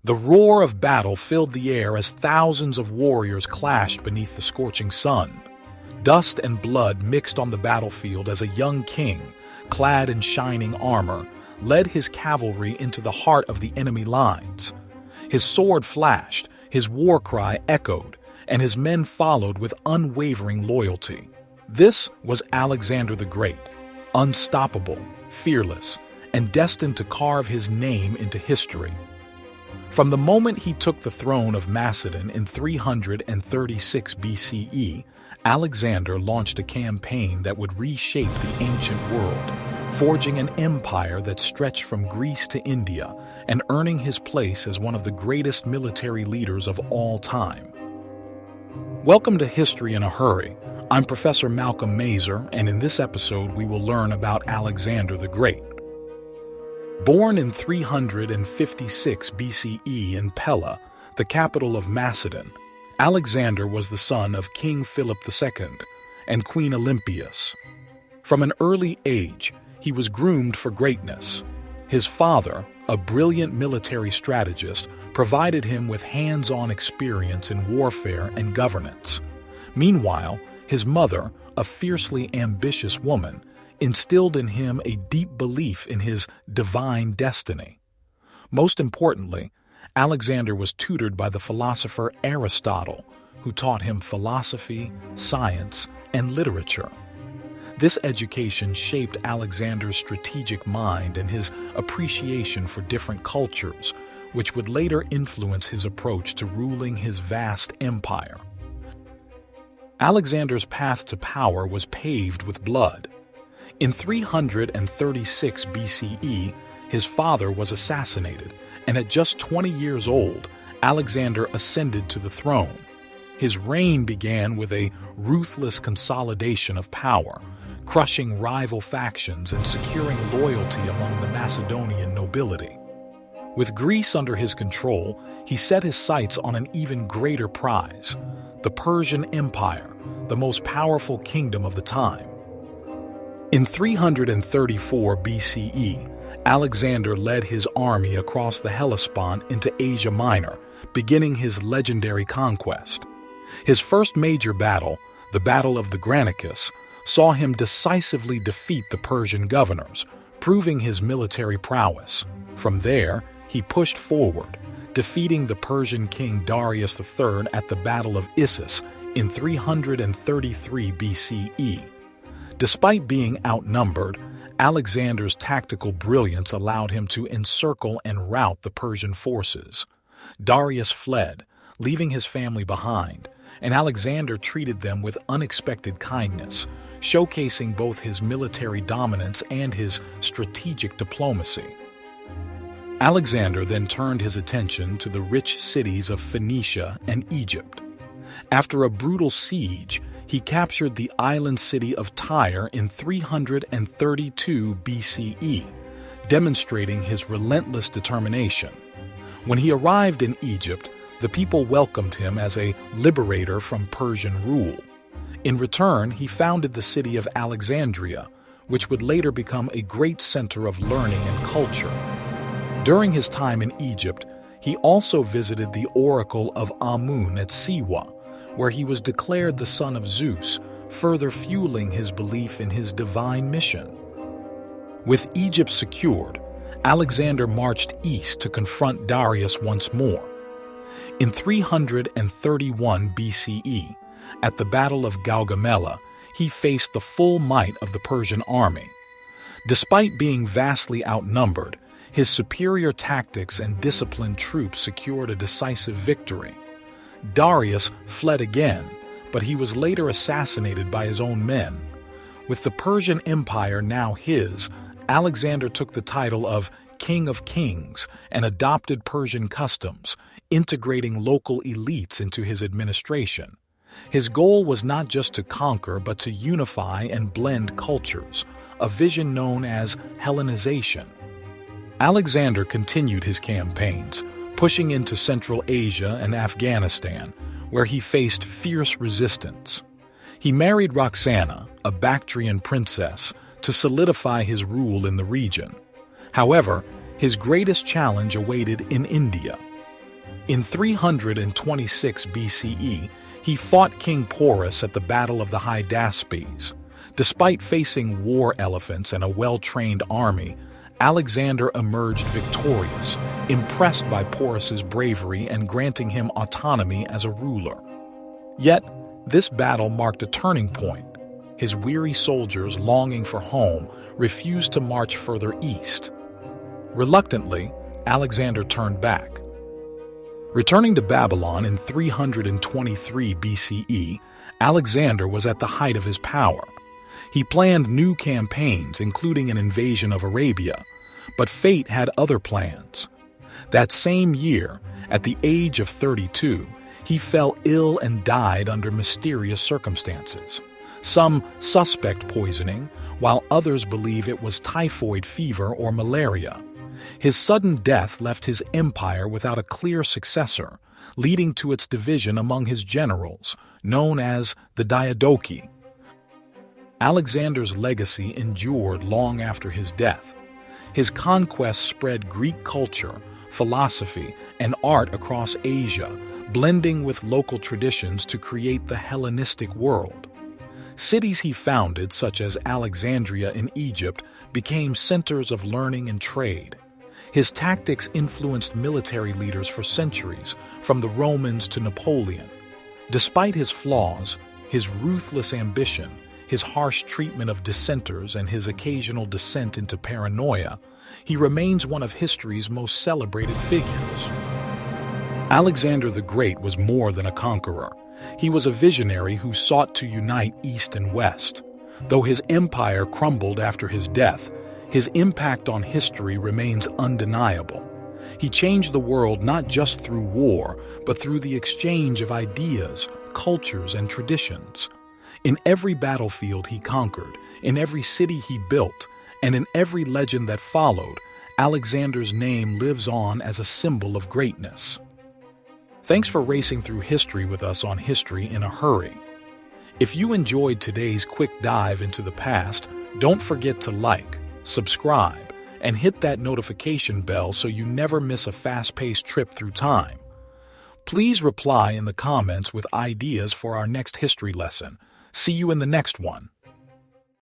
The roar of battle filled the air as thousands of warriors clashed beneath the scorching sun. Dust and blood mixed on the battlefield as a young king, clad in shining armor, led his cavalry into the heart of the enemy lines. His sword flashed, his war cry echoed, and his men followed with unwavering loyalty. This was Alexander the Great, unstoppable, fearless, and destined to carve his name into history. From the moment he took the throne of Macedon in 336 BCE, Alexander launched a campaign that would reshape the ancient world, forging an empire that stretched from Greece to India and earning his place as one of the greatest military leaders of all time. Welcome to History in a Hurry. I'm Professor Malcolm Mazer, and in this episode we will learn about Alexander the Great. Born in 356 BCE in Pella, the capital of Macedon, Alexander was the son of King Philip II and Queen Olympias. From an early age, he was groomed for greatness. His father, a brilliant military strategist, provided him with hands-on experience in warfare and governance. Meanwhile, his mother, a fiercely ambitious woman, instilled in him a deep belief in his divine destiny. Most importantly, Alexander was tutored by the philosopher Aristotle, who taught him philosophy, science, and literature. This education shaped Alexander's strategic mind and his appreciation for different cultures, which would later influence his approach to ruling his vast empire. Alexander's path to power was paved with blood. In 336 BCE, his father was assassinated, and at just 20 years old, Alexander ascended to the throne. His reign began with a ruthless consolidation of power, crushing rival factions and securing loyalty among the Macedonian nobility. With Greece under his control, he set his sights on an even greater prize, the Persian Empire, the most powerful kingdom of the time. In 334 BCE, Alexander led his army across the Hellespont into Asia Minor, beginning his legendary conquest. His first major battle, the Battle of the Granicus, saw him decisively defeat the Persian governors, proving his military prowess. From there, he pushed forward, defeating the Persian king Darius III at the Battle of Issus in 333 BCE. Despite being outnumbered, Alexander's tactical brilliance allowed him to encircle and rout the Persian forces. Darius fled, leaving his family behind, and Alexander treated them with unexpected kindness, showcasing both his military dominance and his strategic diplomacy. Alexander then turned his attention to the rich cities of Phoenicia and Egypt. After a brutal siege, he captured the island city of Tyre in 332 BCE, demonstrating his relentless determination. When he arrived in Egypt, the people welcomed him as a liberator from Persian rule. In return, he founded the city of Alexandria, which would later become a great center of learning and culture. During his time in Egypt, he also visited the Oracle of Amun at Siwa, where he was declared the son of Zeus, further fueling his belief in his divine mission. With Egypt secured, Alexander marched east to confront Darius once more. In 331 BCE, at the Battle of Gaugamela, he faced the full might of the Persian army. Despite being vastly outnumbered, his superior tactics and disciplined troops secured a decisive victory. Darius fled again, but he was later assassinated by his own men. With the Persian Empire now his, Alexander took the title of King of Kings and adopted Persian customs, integrating local elites into his administration. His goal was not just to conquer, but to unify and blend cultures, a vision known as Hellenization. Alexander continued his campaigns, pushing into Central Asia and Afghanistan, where he faced fierce resistance. He married Roxana, a Bactrian princess, to solidify his rule in the region. However, his greatest challenge awaited in India. In 326 BCE, he fought King Porus at the Battle of the Hydaspes. Despite facing war elephants and a well-trained army, Alexander emerged victorious, impressed by Porus's bravery and granting him autonomy as a ruler. Yet, this battle marked a turning point. His weary soldiers, longing for home, refused to march further east. Reluctantly, Alexander turned back. Returning to Babylon in 323 BCE, Alexander was at the height of his power. He planned new campaigns, including an invasion of Arabia, but fate had other plans. That same year, at the age of 32, he fell ill and died under mysterious circumstances. Some suspect poisoning, while others believe it was typhoid fever or malaria. His sudden death left his empire without a clear successor, leading to its division among his generals, known as the Diadochi. Alexander's legacy endured long after his death. His conquests spread Greek culture, philosophy, and art across Asia, blending with local traditions to create the Hellenistic world. Cities he founded, such as Alexandria in Egypt, became centers of learning and trade. His tactics influenced military leaders for centuries, from the Romans to Napoleon. Despite his flaws, his ruthless ambition, his harsh treatment of dissenters, and his occasional descent into paranoia, he remains one of history's most celebrated figures. Alexander the Great was more than a conqueror. He was a visionary who sought to unite East and West. Though his empire crumbled after his death, his impact on history remains undeniable. He changed the world not just through war, but through the exchange of ideas, cultures, and traditions. In every battlefield he conquered, in every city he built, and in every legend that followed, Alexander's name lives on as a symbol of greatness. Thanks for racing through history with us on History in a Hurry. If you enjoyed today's quick dive into the past, don't forget to like, subscribe, and hit that notification bell so you never miss a fast-paced trip through time. Please reply in the comments with ideas for our next history lesson. See you in the next one.